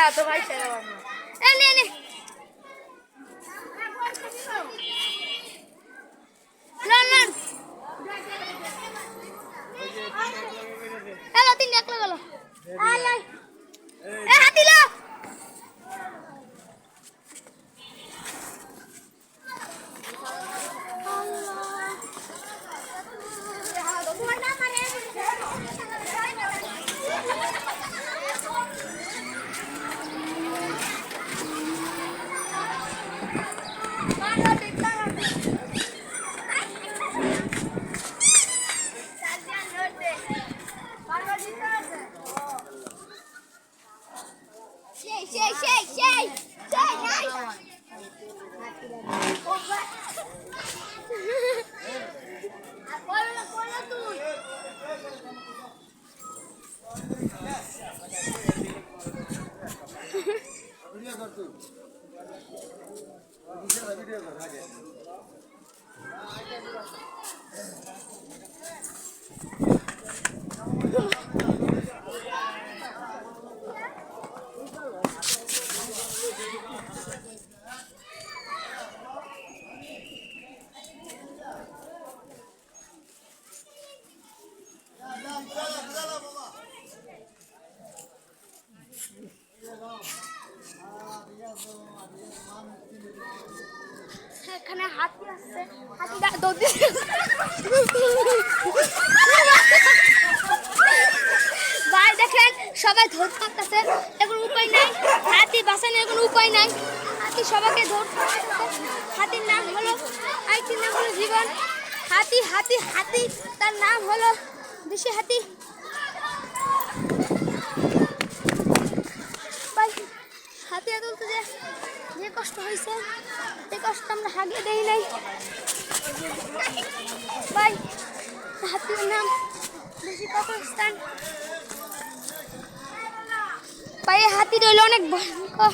তো ভাই সেরা বাবা এ নে নে লন লন হ্যালো তিন এক গেল আয় আয় এ হাতি লো এখানে হাতি আছে হাতিটা দৌড় দিচ্ছে ভাই দেখেন সবাই ধরতে পারতেছে এখন উপায় নাই হাতি বাঁচানোর কোনো উপায় নাই হাতি সবাইকে ধরতে হাতির নাম হলো আইটির নাম হলো জীবন হাতি হাতি হাতি তার নাম হলো দেশি হাতি ভাই হাতি তুলতে যে কষ্ট হয়েছে এই কষ্ট আমরা আগে দেই নাই ভাই হাতির নাম বেশি পাকিস্তান ভাই হাতি রইল অনেক ভয়ঙ্কর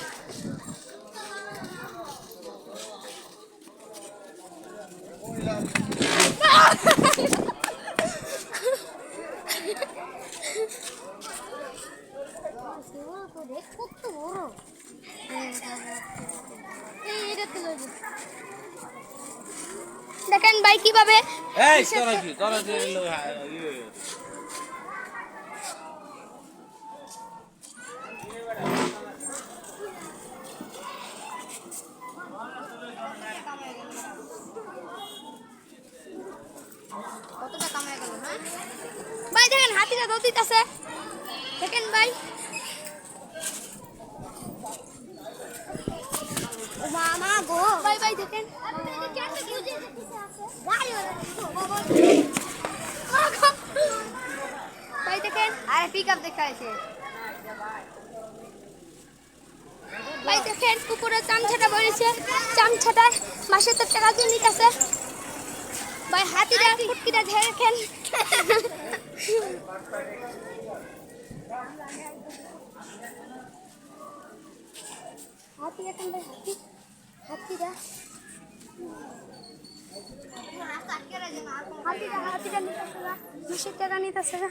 কত বড় দেখেন ভাই কিভাবে ভাই দেখেন হাতিটা দৌড় দিতেছে দেখেন ভাই মামা গো ভাই ভাই দেখেন ভাই দেখেন আরে পিকআপ দেখাইছে ভাই দেখেন পুকুরে চামচাটা বলেছে চামচাটা মাসে তো টাকা দিয়ে নিতেছে ভাই হাতিটা ফুটকিটা দেখেন হাতি এখন ভাই হাতিটা হাতিটা নিতেছে না মাসে টাকা নিতেছে না